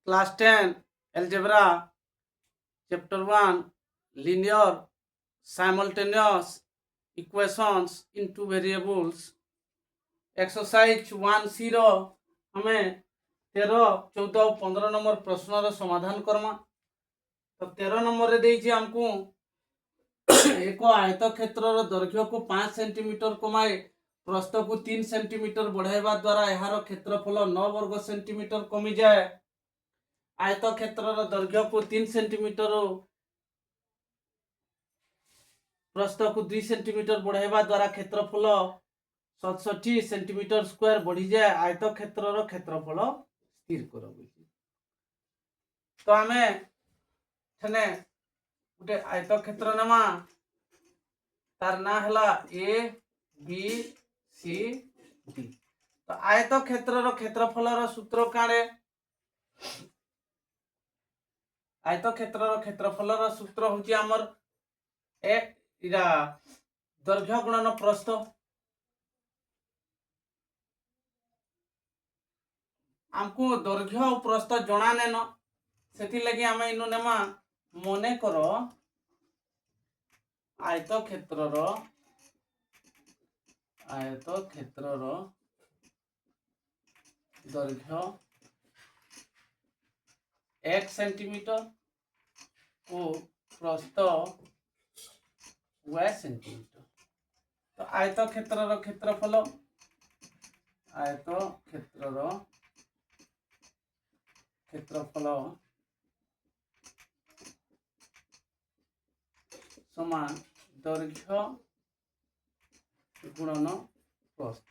Class 10 Algebra Chapter 1 Linear Simultaneous Equations in two variables Exercise 10 हमें 13, 14 और 15 number प्रश्न समाधान करमा। तो 13 नंबर रे हमको एक आयत क्षेत्र दैर्घ्य को 5 सेंटीमीटर कमाए प्रस्थ को 3 सेंटीमीटर बढ़ाइबा द्वारा यार क्षेत्रफल 9 वर्ग सेंटीमीटर कमी जाए। आयत क्षेत्र दैर्घ्य को 3 सेंटीमीटर प्रस्थ को 2 सेंटीमीटर बढ़ाइबा द्वारा क्षेत्रफल 67 सेंटीमीटर स्क्वायर बढ़ी जाए। आयत क्षेत्र क्षेत्रफल स्थिर कर। तो आमे ठने गोटे आयत क्षेत्र नमा तार ना हला ए बी सी डी। तो आयत क्षेत्र क्षेत्रफल सूत्र काणे? आयत क्षेत्र क्षेत्रफल सूत्र होची हमर इरा दैर्घ्य गुणन प्रस्थ। हमको दैर्घ्य और प्रस्थ जणा नेन सेति लगी आमे इनो नेमा मने करो आयत क्षेत्र दैर्घ्य 1 सेंटीमीटर और प्रस्थ 1 सेंटीमीटर। तो आयत क्षेत्र क्षेत्रफल समान दैर्घ्य गुणन प्रस्थ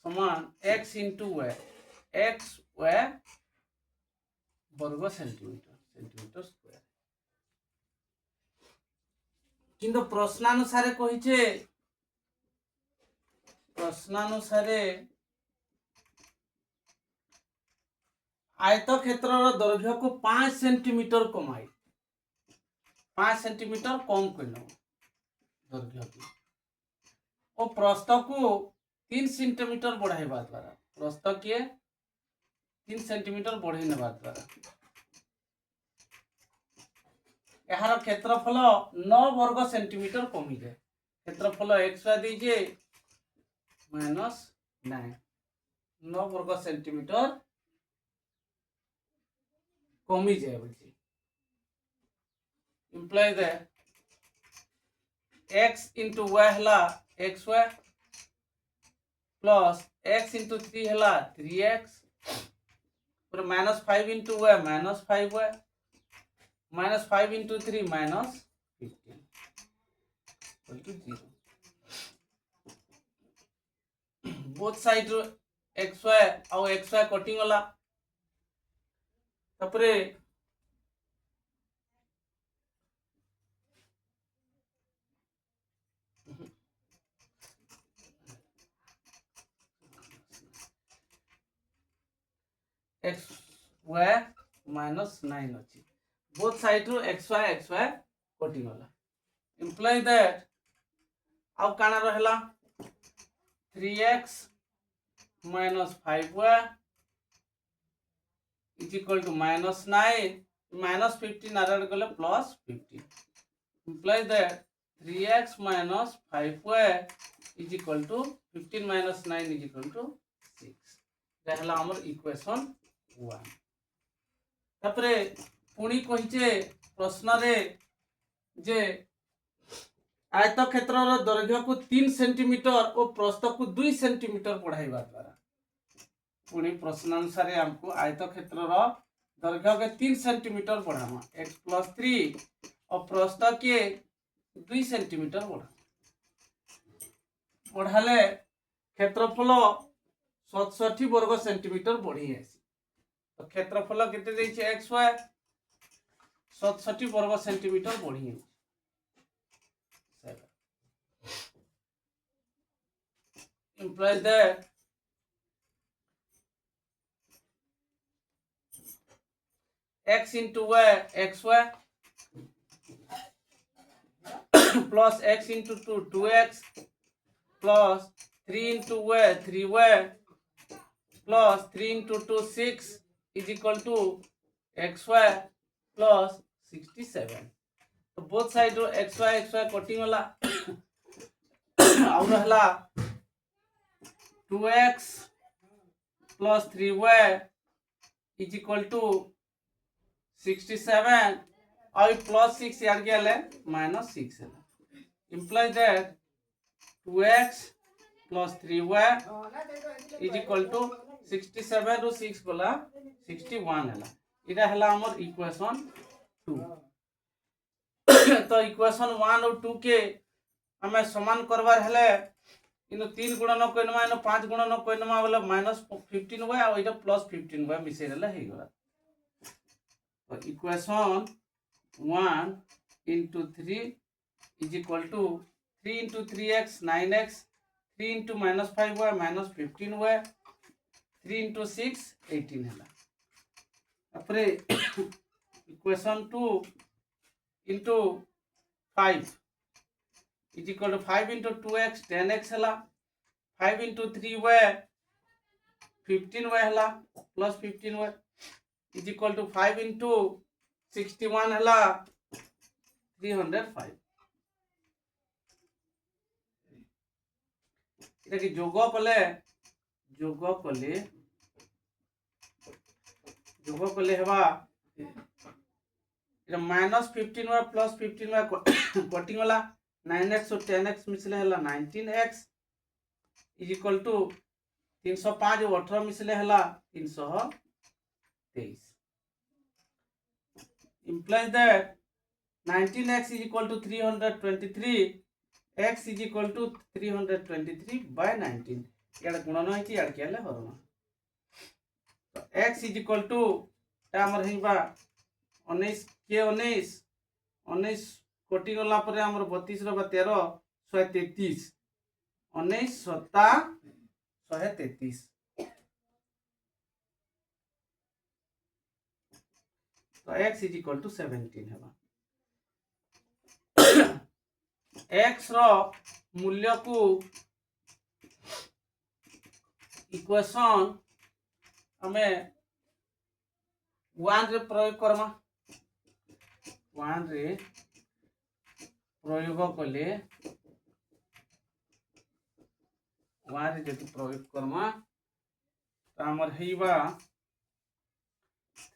समान x into y x y वर्ग सेंटीमीटर स्क्वायर। किंतु प्रश्नानुसारे कहिछे आयत क्षेत्र दैर्घ्य को 5 सेंटीमीटर कमाई 5 सेंटीमीटर कम कर दैर्घ्य को और प्रस्थ को 3 सेंटीमीटर बढ़ाइबा द्वारा प्रस्थ के 3 सेंटीमीटर बढ़ाई नेबा द्वारा यार क्षेत्रफल 9 वर्ग सेंटीमीटर कमी जाए। क्षेत्रफल x y दीजिए -9 9 वर्ग सेंटीमीटर कमी जाए बोलছি। Imply that x into y हला xy प्लस x into 3 हला 3x और -5 into y -5y -5 into 3 -15 equal to 0। Both side xy और xy कटिंग वाला तपरे xy -9 अछि बोथ साइड रो xy कटिंग वाला। इम्प्लाई दैट आउ काना रहला 3x -5y is equal to -9 -15 added गले +15। imply that 3x - 5y is equal to 15 - 9 is equal to 6। रहला हमर इक्वेशन 1। तपरे पुणी कहिचे प्रश्न रे जे आयत क्षेत्र दैर्घ्य को 3 सेंटीमीटर और प्रस्थ को 2 सेंटीमीटर बढ़ाइबा द्वारा पुणी प्रश्नानुसार हमको आयत क्षेत्र दैर्घ्य के 3 सेंटीमीटर बढ़ामा x + 3 और प्रस्थ के 2 सेंटीमीटर बढ़ाले क्षेत्रफल 67 वर्ग सेंटीमीटर बढ़ी आसी। तो क्षेत्रफल केते देछि xy 67 वर्ग सेंटीमीटर बढ़ी आसी। implies that x into y xy plus x into 2 2x plus 3 into y 3y plus 3 into 2 6 is equal to xy plus 67. तो both side रो xy कटिंग वाला आउर हला 2x plus 3y is equal to 67 और plus 6 यार क्या है minus 6 है implies that 2x plus 3y is equal to 67 ରୁ 6 गला 61 है इटा हला हमर इक्वेशन 2 तो इक्वेशन 1 और 2 के हमें समान करवार हले इनो 3 गुणन कइनमा इनो 5 गुणन कइनमा बोले -15y और इटा +15y मिसे रहले हे गला तो equation 1 into 3 is equal to 3 into 3x 9x 3 into -5y -15y 3 into 6 18 है अपरे equation 2 into 5 is equal to 5 into 2x 10x है 5 into 3y 15y है plus 15y is equal to 5 into 61 है 305 এটা কি যোগ কলে হেবা এটা -15y plus 15y कटिंग वाला 9x और 10x मिसले हला 19x is equal to 305 और 18 मिसले हला 323 implies that 19x is equal to 323 x is equal to 323 by 19 यार गुणन है कि यार केले हरना तो x is equal to ता हमर हेबा 19 के 19 कोटि गला परे हमर 32 रो 13 133 19 सत्ता 133 तो x is equal to 17 हेबा x रो मूल्य को इक्वेशन हमें 1 रे प्रयोग करमा 1 रे प्रयोग कले 1 रे जति प्रयोग करमा त हमर हेबा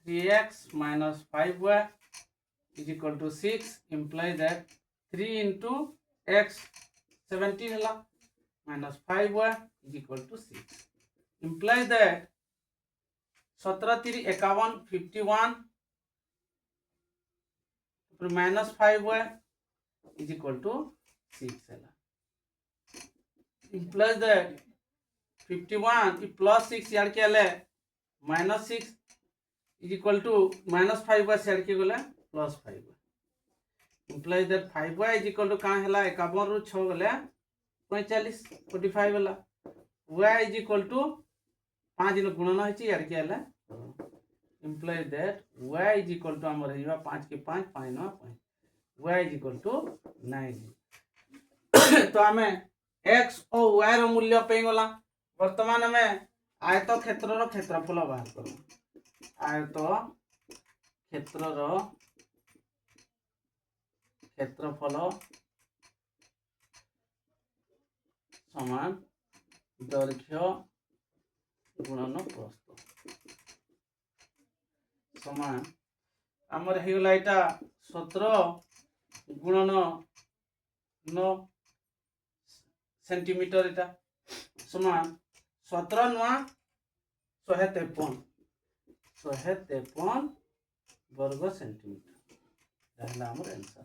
3x - 5y is equal to 6 implies that 3 into x 17 है minus 5y is equal to 6 implies that 17 3 51 51 minus 5y is equal to 6 है implies that 51 plus 6 यार क्या है minus 6 is equal to minus 5y यार क्या गला plus 5y implies that 5y is equal to कहाँ है 51 ରୁ 6 गले 45 45 वाला y is equal to 5 इन गुणन है ची यार क्या है implies that y is equal to हमर हेबा 5 के 5 5 9 5 y is equal to 9 तो हमें x और y रो मूल्य पे गला वर्तमान हमें आयत क्षेत्र रो क्षेत्रफल बाहर करू आयत क्षेत्र रो क्षेत्रफल समान दैर्घ्य गुणन प्रस्थ समान हमर हेगला एटा 17 गुणन 9 सेंटीमीटर एटा समान 17 नुआ 153 वर्ग सेंटीमीटर रहला हमर आंसर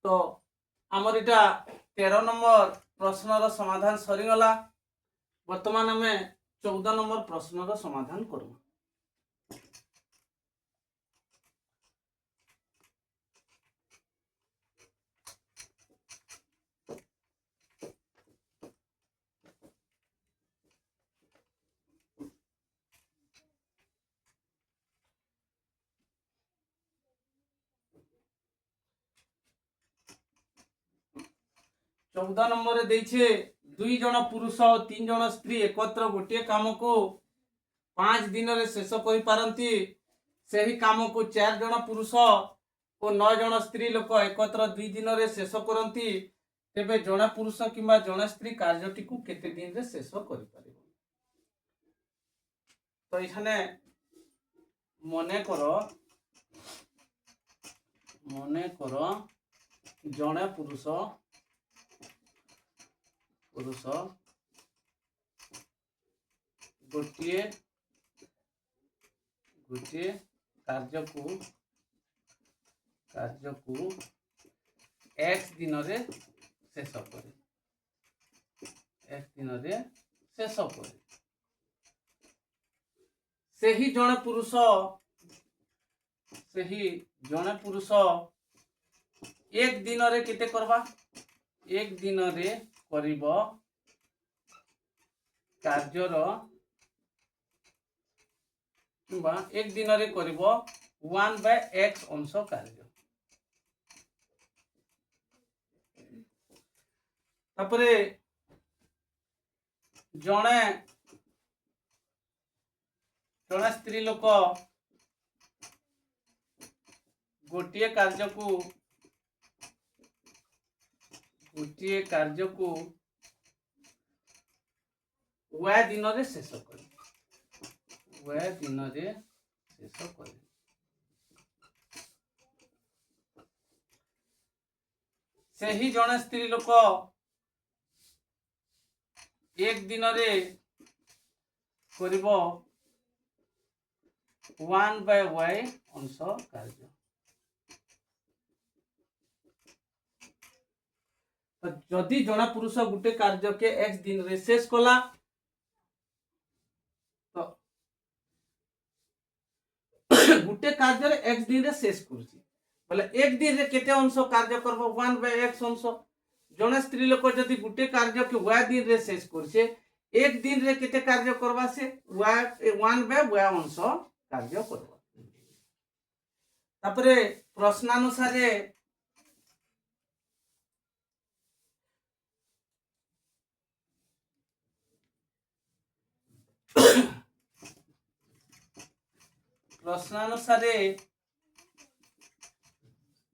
तो आमर इटा 13 नंबर प्रश्नर समाधान सरीगला वर्तमान हमें 14 नंबर प्रश्नर समाधान करूँ 14 नंबर रे देछे 2 जन पुरुष और 3 जन स्त्री एकत्र गोटे काम को 5 दिन रे शेष करि पारंती सेही काम को 4 जन पुरुष और 9 जन स्त्री लोक एकत्र 2 दिन रे शेष करंती तेबे जन पुरुष किंबा जन स्त्री कार्यटी को केते दिन रे शेष करि पारिबो। तो एखाने मने करो जने पुरुष गोटे कार्य को x दिन रे शेष करे सेही जने पुरुष एक दिन रे केते करबा एक दिन रे करिब कार्यर किंबा एक दिन रे करिब 1/x अंश कार्य। तापरे जने स्त्री लोक गोटे कार्य को वह दिन रे शेष करे सेही जने स्त्री लोक एक दिन रे करिब 1/y अंश कार्य। तो जदि जन पुरुष गुटे कार्य के x दिन रे शेष कला तो गुटे कार्य रे x दिन रे शेष करछि बोले एक दिन रे केते अंश कार्य करबो 1/x अंश। जन स्त्री लोक जदि गुटे कार्य के y दिन रे शेष करछे एक दिन रे केते कार्य करबा से 1/y अंश कार्य करबो। तापरे प्रश्नानुसार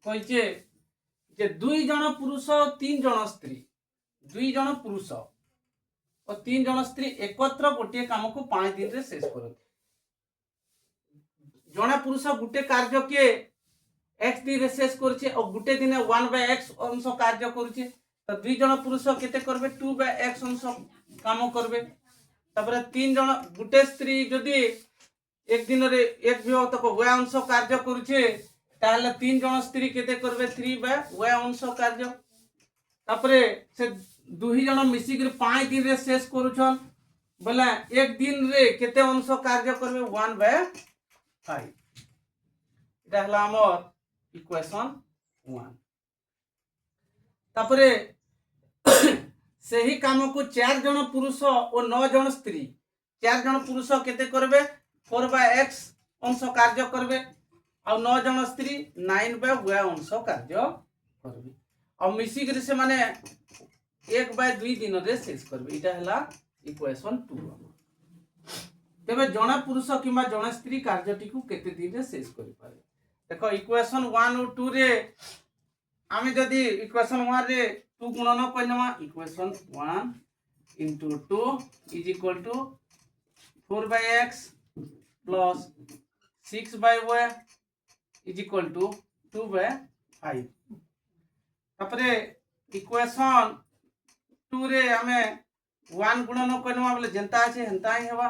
कहिचे जे 2 जन पुरुष और 3 जन स्त्री 2 जन पुरुष और 3 जन स्त्री एकत्र गोटे काम को 5 दिन रे शेष करते। जन पुरुष गुटे कार्य के x दिन रे शेष करछे और गुटे दिन 1/x अंश कार्य करछे तो 2 जन पुरुष केते करबे 2/x अंश काम करबे। तापर 3 जन गुटे स्त्री जदि एक दिन रे एक विभक्त को y अंश कार्य करछे ताहले 3 जन स्त्री केते करबे 3/y अंश कार्य। तापर से 2 जन मिसी के 5 दिन रे शेष करूछन बोले एक दिन रे केते अंश कार्य करबे 1/5। एटा हला हमर इक्वेशन 1। तापर सेही काम को 4 जन पुरुष और 9 जन स्त्री 4 जन पुरुष केते करबे 4/x अंश कार्य करबे और 9 जन स्त्री 9/y अंश कार्य करबे और मिसी के से माने 1/2 दिन रे शेष करबे। एटा हला इक्वेशन 2। तेबे जन पुरुष किंबा जन स्त्री कार्यटी को केते दिन रे शेष करि पारे देखो इक्वेशन 1 और 2 रे आमे जदी इक्वेशन 1 रे 2 गुणन करनमा equation 1 into 2 is equal to 4/x plus 6/y is equal to 2/5। तापरे इक्वेशन 2 रे हमें 1 गुणन करनमा बोले जेंता আছে हेंता ही हेबा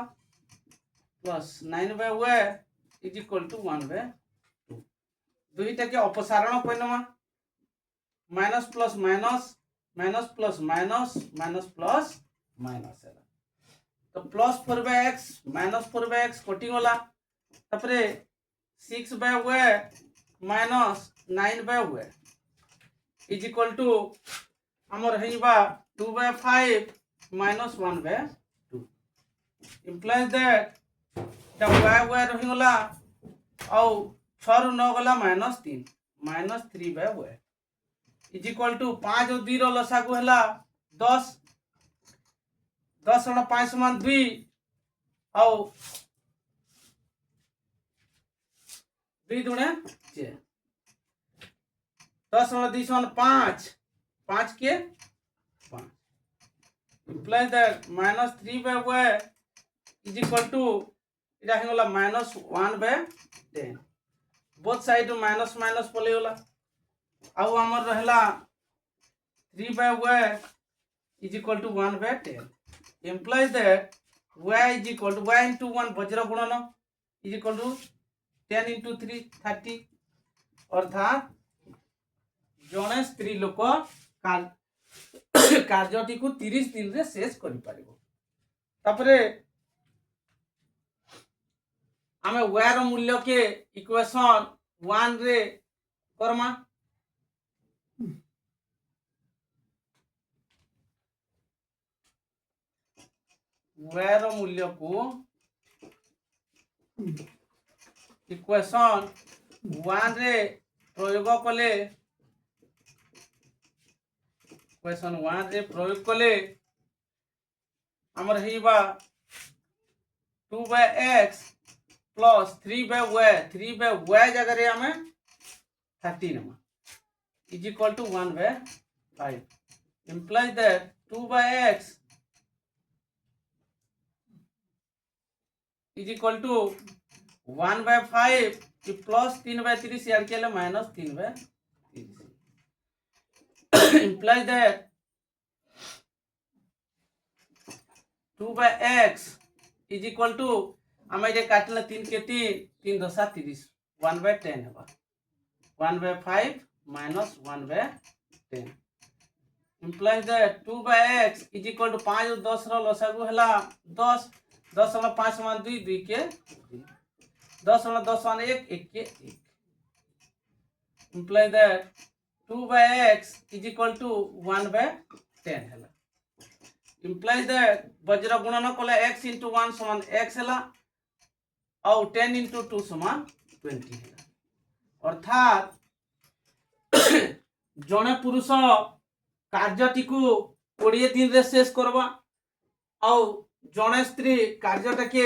plus 9/y is equal to 1/2। दुईटा के अपसारण करनमा minus plus minus minus plus minus minus plus minus है तो plus 4/x minus 4/x cutting होला तापरे 6/y minus 9/y is equal to हमर हेबा 2/5 minus 1/2 implies that the y रही होला और 6 रु 9 गला -3 -3/y इज इक्वल टू 5 और 2 लसागु है 10 10 और 5 समान 2 और 2 दुणे 4 10 और 2 समान 5 5 के 5 implies that minus 3 by y is equal to এটা হয়ে গলা minus 1 by 10 both side minus minus পলে গলা ଆଉ ଆମର ରହିଲା 3 by y is equal to 1 by 10 implies that y is equal to y into 1 বজ্র গুণন is equal to 10 into 3 30 অর্থাৎ জনে স্ত্রী লোক କାର୍ଯ୍ୟଟିକୁ 30 ଦିନରେ ଶେଷ କରିପାରିବ। ତାପରେ ଆମେ y ର ମୂଲ୍ୟ କେ ଇକ୍वेସନ 1 ରେ କରମା y ର ମୂଲ୍ୟକୁ ଇକ୍वेସନ 1 ରେ ପ୍ରୟୋଗ କଲେ इक्वेशन 1 रे प्रयोग कले हमर हेबा 2 by x plus 3 by y जगह रे हमें 30 नमा is equal to 1 by 5 implies that 2 by x is equal to 1 by 5 plus 3 by 3 से आके minus 3 by 3 implies that 2 by x is equal to हमें ये काटना 3 के 3 दशा 30 1 by 10 है 1 by 5 minus 1 by 10 implies that 2 by x is equal to 5 और 10 रो लसागु हैला 10 10 और 5 समान 2 2 के 10 और 10 समान 1 1 के 1 implies that 2 by x is equal to 1 by 10 है implies that वज्र गुणन कले x into 1 समान x है और 10 into 2 समान 20 है अर्थात जने पुरुष कार्यटी को 20 दिन रे शेष करबा और जने स्त्री कार्यटा के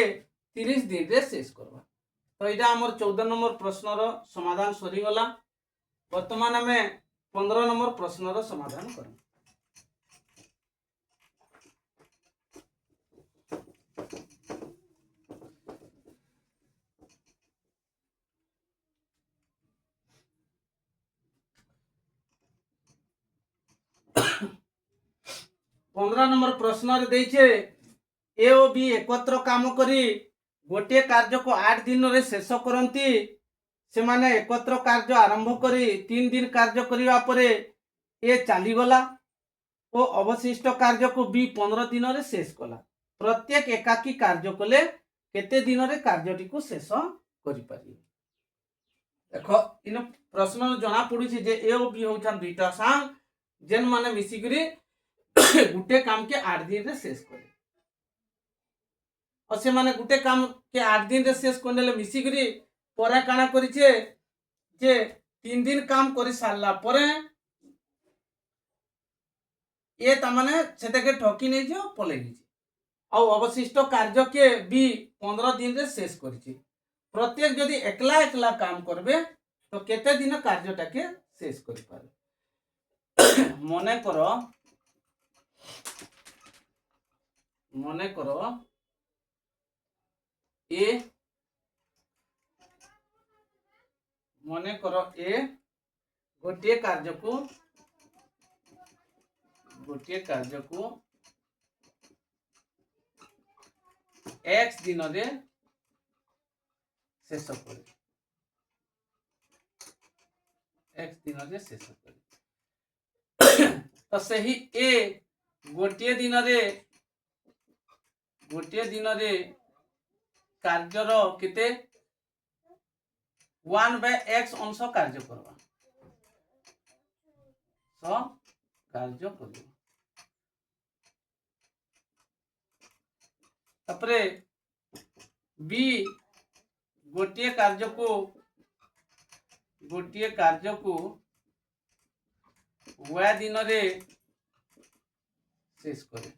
30 दिन रे शेष करबा तो एटा हमर 14 नंबर प्रश्न रो समाधान सरी गला वर्तमान हमें 15 नंबर प्रश्न रो समाधान करूँ 15 नंबर प्रश्न रे देइछे ए ओ बी एकत्र काम करी गोटे कार्य को 8 दिन रे शेष करंती से माने एकत्र कार्य आरंभ करी 3 दिन कार्य करिवा परे ए चाली गला ओ अवशिष्ट कार्य को बी 15 दिन रे शेष कला प्रत्येक एकाकी कार्य कले केते दिन रे कार्यटी को शेष करि पारि देखो इन प्रश्न जना पड़ी छे जे ए ओ बी होछन दुईटा सांग जेन माने मिसी करी गुटे काम के 8 दिन रे शेष करे और से माने गुटे काम के 8 दिन रे शेष करनेले मिसी करी परे काना करी छे जे 3 दिन काम करि सारला परे ए त माने सेते के ठकी नै जो पले नी और अवशिष्ट कार्य के भी 15 दिन रे शेष करी छे प्रत्येक यदि एकला एकला काम करबे तो केते दिन कार्यटा के शेष करि पारे मने करो ए गोटे कार्य को x दिन रे शेष करे तो सही ए गोटे दिन रे कार्य रो केते 1 by x अंश कार्य करबा कार्य करबा तपरे बी गोटे कार्य को y दिन रे शेष करे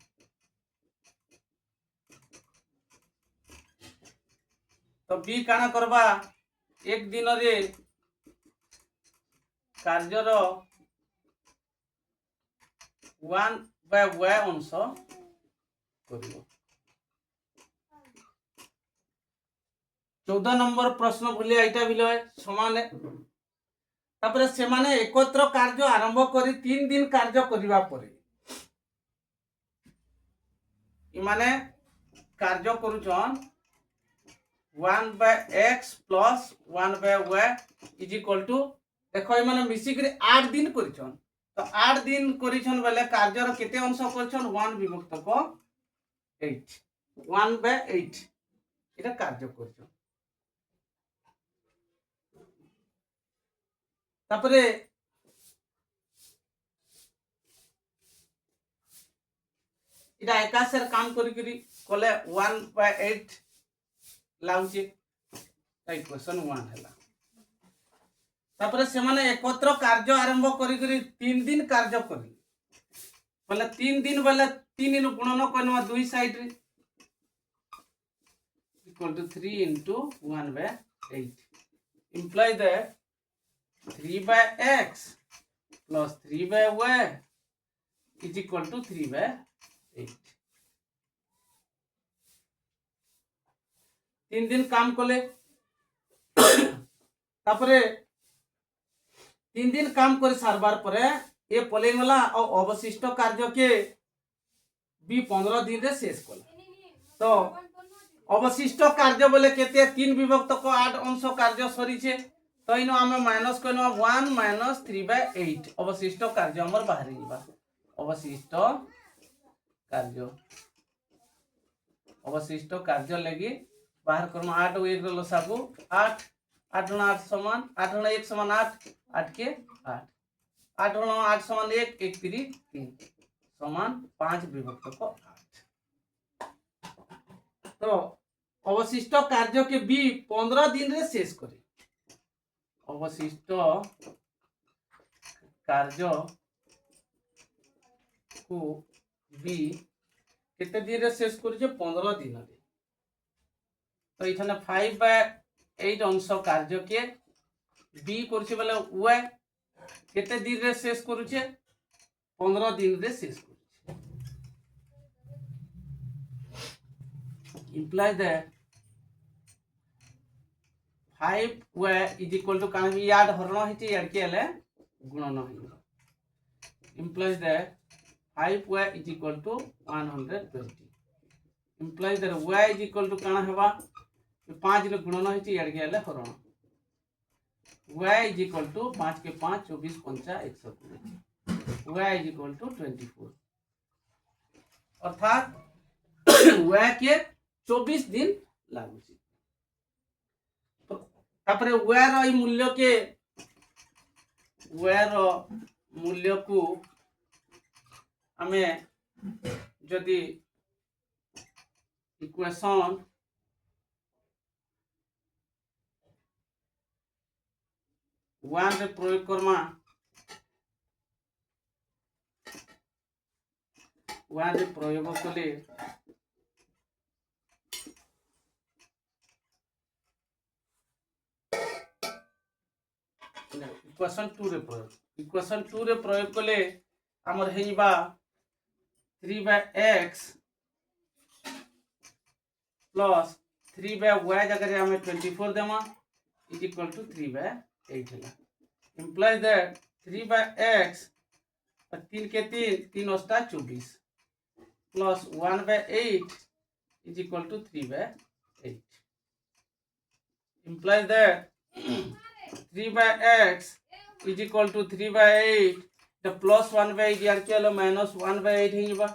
तो बी काना करबा एक दिन रे कार्यर 1/y अंश करिवो 14 नंबर प्रश्न भूलिया एटा बिलो समान तापरे से माने एकत्र कार्य आरंभ करी 3 दिन कार्य करिवा परे इमाने कार्य करूछन 1/x plus 1/y is equal to देखो इमाने मिसी करी 8 दिन करिछन तो 8 दिन करिछन बेले कार्यर केते अंश करिछन 1 विभक्त को 8 1/8 एटा कार्य करिछन तापरे इटा एकासेर काम करी कले 1/8 लाउचे इक्वेशन 1 हैला तापरे से माने एकत्र कार्य आरंभ करी 3 दिन कार्य करी बोले 3 दिन बोले 3 इन गुणन करनवा दुई साइड रे equal to 3 into 1/8 imply that 3/x plus 3/y is equal to 3/8 3 दिन काम कले तापरे 3 दिन काम कर सारबार परे ये पलेगला और अवशिष्ट कार्य के बी 15 दिन रे शेष कला तो अवशिष्ट कार्य बोले केते 3 विभक्त को 8 अंश कार्य सरी छे तो इनो हमें माइनस करनो 1 माइनस 3/8 अवशिष्ट कार्य हमर बाहर जीवा अवशिष्ट कार्य लगी बाहर करम 8 1 रो लसागु 8 8 8 समान 8 1 समान 8 8 के 8 8 8 समान 1 1 3 3 समान 5 विभक्त को 8 तो अवशिष्ट कार्य के बी 15 दिन रे शेष करे अवशिष्ट कार्य को बी केते दिन रे शेष करिजे 15 दिन रे तो इथने 5/8 अंश कार्य के बी करछि बोले y केते दिन रे शेष करूछे 15 दिन रे शेष करूछे imply that 5y is equal to कान भी याद हरण हिति याद के ले गुणन हिरो implies that 5y is equal to 120 implies that y is equal to काना हेबा 5 रे गुणन हिति याद के ले हरण y is equal to 5 के 5 24 5 120 y is equal to 24 अर्थात y के 24 दिन लागू छी तापरे y रो मूल्य के y रो मूल्य को हमें जदि इक्वेशन वन रे प्रयोग करमा वन रे प्रयोग कले इक्वेशन 2 रे प्रयोग कले हमर हेइबा 3/x प्लस 3/y जगह रे हमें 24 देमा इज इक्वल टू 3/8 हैला इंप्लाइज दैट 3/x 3 के 3 3 अष्टा 24 plus 1/8 is equal to 3/8 implies that 3/x is equal to 3/8 the plus 1/8 यार क्या minus 1/8 है ये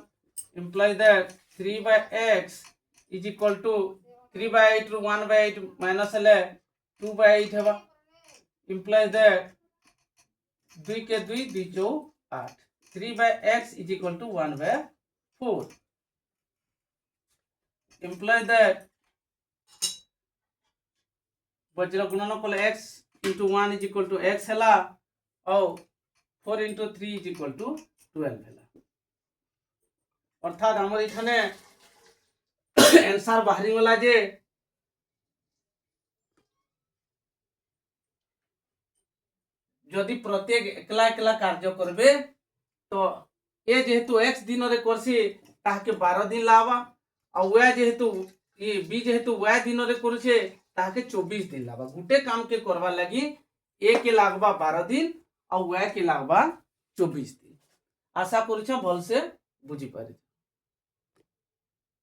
implies that 3/x is equal to 3/8 ru 1/8 minus ले 2/8 है implies that 2 के 2 2 जो 8 3/x is equal to 1/4 implies that Bachra गुणन कले x into 1 is equal to x हैला और 4 into 3 is equal to 12 है अर्थात हमारे इखाने आंसर बाहरी वाला जे यदि प्रत्येक एकला एकला कार्य करबे तो ए जेहेतु x दिन रे करसी ताके 12 दिन लावा और y जेहेतु ये b जेहेतु y दिन रे करछे ताके 24 दिन लावा गुटे काम के करवा लगी a के लागबा 12 दिन और y के लागबा 24 दिन आशा करूछा भल से बुझी पारि।